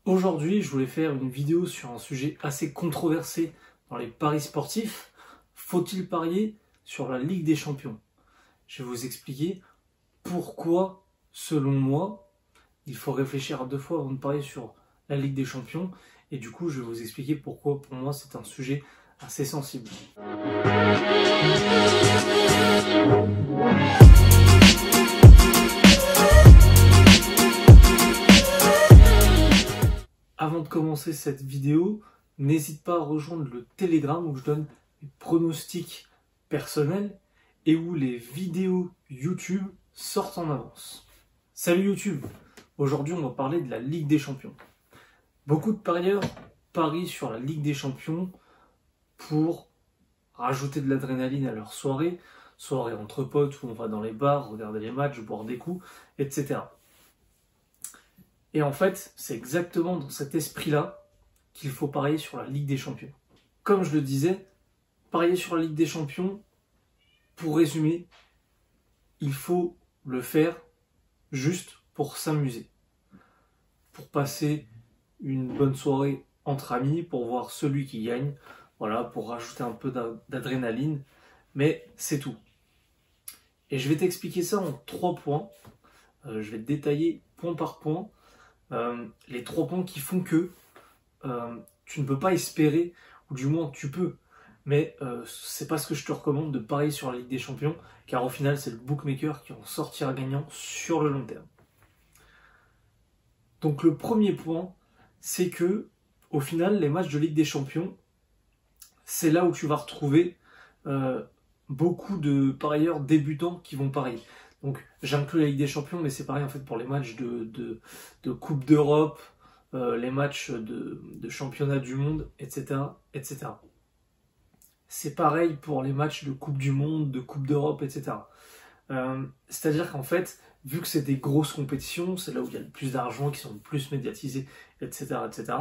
Aujourd'hui, je voulais faire une vidéo sur un sujet assez controversé dans les paris sportifs. Faut-il parier sur la Ligue des Champions? Je vais vous expliquer pourquoi, selon moi, il faut réfléchir à deux fois avant de parier sur la Ligue des Champions. Et du coup, je vais vous expliquer pourquoi, pour moi, c'est un sujet assez sensible. Avant de commencer cette vidéo, n'hésite pas à rejoindre le Telegram où je donne mes pronostics personnels et où les vidéos YouTube sortent en avance. Salut YouTube! Aujourd'hui, on va parler de la Ligue des Champions. Beaucoup de parieurs parient sur la Ligue des Champions pour rajouter de l'adrénaline à leur soirée entre potes où on va dans les bars, regarder les matchs, boire des coups, etc. Et en fait, c'est exactement dans cet esprit-là qu'il faut parier sur la Ligue des Champions. Comme je le disais, parier sur la Ligue des Champions, pour résumer, il faut le faire juste pour s'amuser. Pour passer une bonne soirée entre amis, pour voir celui qui gagne, voilà, pour rajouter un peu d'adrénaline, mais c'est tout. Et je vais t'expliquer ça en 3 points. Je vais te détailler point par point. Les 3 points qui font que tu ne peux pas espérer, ou du moins tu peux, mais c'est pas ce que je te recommande de parier sur la Ligue des Champions, car au final c'est le bookmaker qui en sortira gagnant sur le long terme. Donc le premier point, c'est que au final les matchs de Ligue des Champions, c'est là où tu vas retrouver beaucoup de parieurs débutants qui vont parier. Donc j'inclus la Ligue des Champions, mais c'est pareil en fait pour les matchs de Coupe d'Europe, les matchs de championnat du monde, etc., etc. C'est pareil pour les matchs de Coupe du Monde, de Coupe d'Europe, etc. C'est-à-dire qu'en fait, vu que c'est des grosses compétitions, c'est là où il y a le plus d'argent, qui sont le plus médiatisés, etc., etc.,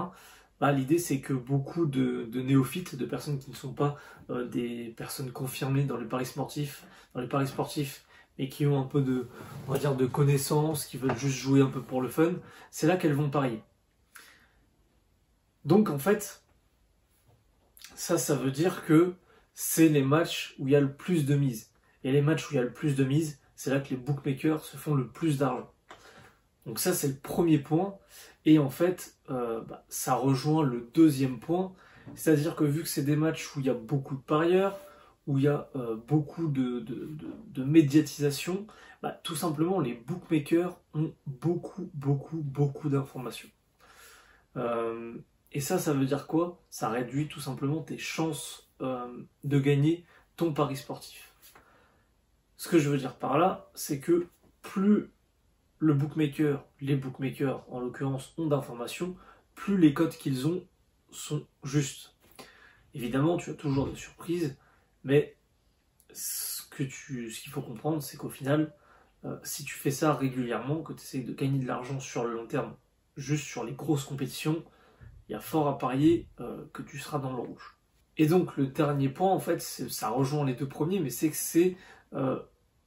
bah, l'idée c'est que beaucoup de néophytes, de personnes qui ne sont pas des personnes confirmées dans les paris sportifs, mais qui ont un peu de, on va dire, de connaissances, qui veulent juste jouer un peu pour le fun, c'est là qu'elles vont parier. Donc en fait, ça veut dire que c'est les matchs où il y a le plus de mise. Et les matchs où il y a le plus de mise, c'est là que les bookmakers se font le plus d'argent. Donc ça c'est le premier point. Et en fait, ça rejoint le deuxième point. C'est-à-dire que vu que c'est des matchs où il y a beaucoup de parieurs, où il y a beaucoup de médiatisation, tout simplement les bookmakers ont beaucoup d'informations. Et ça veut dire quoi? Ça réduit tout simplement tes chances de gagner ton pari sportif. Ce que je veux dire par là, c'est que plus les bookmakers en l'occurrence ont d'informations, plus les cotes qu'ils ont sont justes. Évidemment, tu as toujours des surprises, mais ce qu'il faut comprendre, c'est qu'au final, si tu fais ça régulièrement, que tu essaies de gagner de l'argent sur le long terme, juste sur les grosses compétitions, il y a fort à parier que tu seras dans le rouge. Et donc le dernier point, en fait, ça rejoint les deux premiers, mais c'est que c'est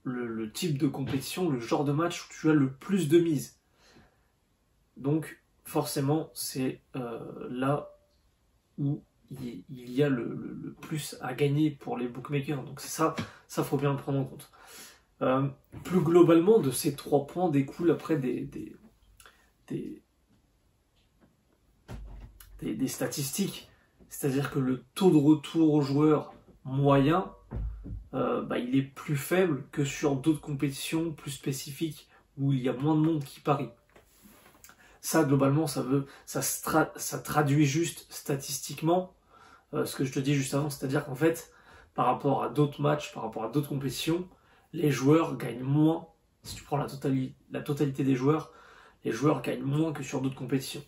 le type de compétition, le genre de match où tu as le plus de mise. Donc forcément, c'est là où il y a le plus à gagner pour les bookmakers. Donc c'est ça faut bien le prendre en compte. Plus globalement, de ces 3 points découlent après des statistiques. C'est-à-dire que le taux de retour au joueur moyen, il est plus faible que sur d'autres compétitions plus spécifiques où il y a moins de monde qui parie. Ça, globalement, ça traduit juste statistiquement ce que je te dis juste avant, c'est-à-dire qu'en fait, par rapport à d'autres matchs, par rapport à d'autres compétitions, les joueurs gagnent moins. Si tu prends la totalité des joueurs, les joueurs gagnent moins que sur d'autres compétitions.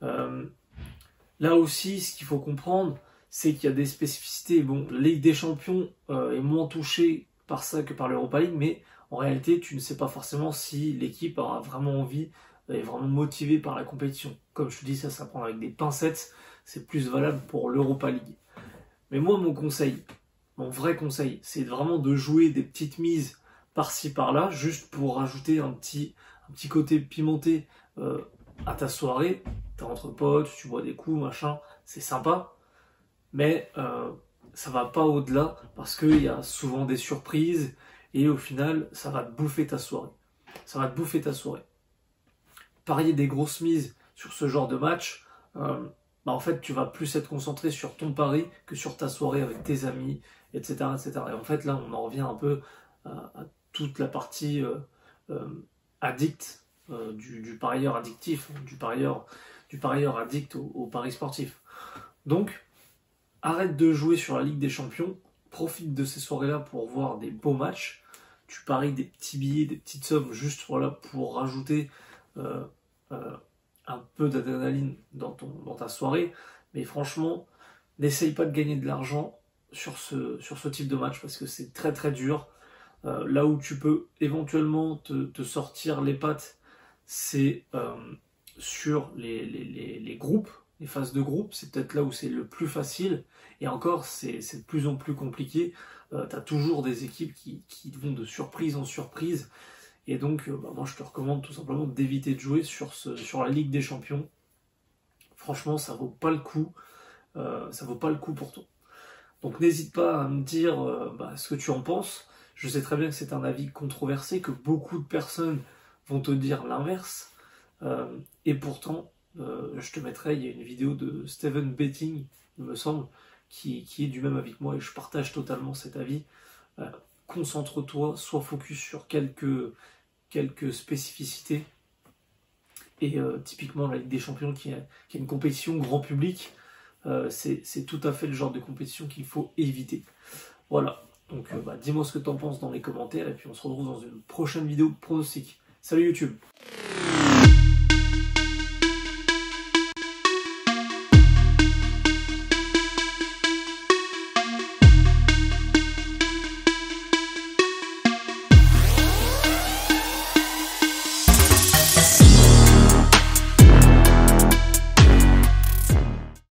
Là aussi, ce qu'il faut comprendre, c'est qu'il y a des spécificités. Bon, la Ligue des Champions est moins touchée par ça que par l'Europa League, mais en réalité, tu ne sais pas forcément si l'équipe aura vraiment envie, est vraiment motivée par la compétition. Comme je te dis, ça prend avec des pincettes, c'est plus valable pour l'Europa League. Mais moi, mon vrai conseil, c'est vraiment de jouer des petites mises par-ci par-là, juste pour rajouter un petit côté pimenté à ta soirée, t'es entre potes, tu bois des coups, machin, c'est sympa, mais ça va pas au-delà parce qu'il y a souvent des surprises et au final, ça va te bouffer ta soirée. Ça va te bouffer ta soirée. Parier des grosses mises sur ce genre de match, en fait, tu vas plus être concentré sur ton pari que sur ta soirée avec tes amis, etc., etc. Et en fait, là, on en revient un peu à toute la partie addict du parieur addictif, du parieur addict au paris sportif. Donc, arrête de jouer sur la Ligue des Champions, profite de ces soirées-là pour voir des beaux matchs. Tu paries des petits billets, des petites sommes, juste voilà, pour rajouter un peu d'adrénaline dans ta soirée. Mais franchement, n'essaye pas de gagner de l'argent sur ce type de match parce que c'est très très dur. Là où tu peux éventuellement te sortir les pattes, c'est sur les groupes, les phases de groupe. C'est peut-être là où c'est le plus facile. Et encore, c'est de plus en plus compliqué. Tu as toujours des équipes qui vont de surprise en surprise. Et donc, moi, je te recommande tout simplement d'éviter de jouer sur la Ligue des Champions. Franchement, ça vaut pas le coup. Ça vaut pas le coup pour toi. Donc, n'hésite pas à me dire ce que tu en penses. Je sais très bien que c'est un avis controversé, que beaucoup de personnes vont te dire l'inverse. Et pourtant, je te mettrai, il y a une vidéo de Steven Betting, il me semble, qui est du même avis que moi, et je partage totalement cet avis. Concentre-toi, sois focus sur quelques spécificités. Et typiquement la Ligue des Champions, qui est une compétition grand public, c'est tout à fait le genre de compétition qu'il faut éviter. Voilà, donc dis-moi ce que tu en penses dans les commentaires, et puis on se retrouve dans une prochaine vidéo pronostic. Salut YouTube!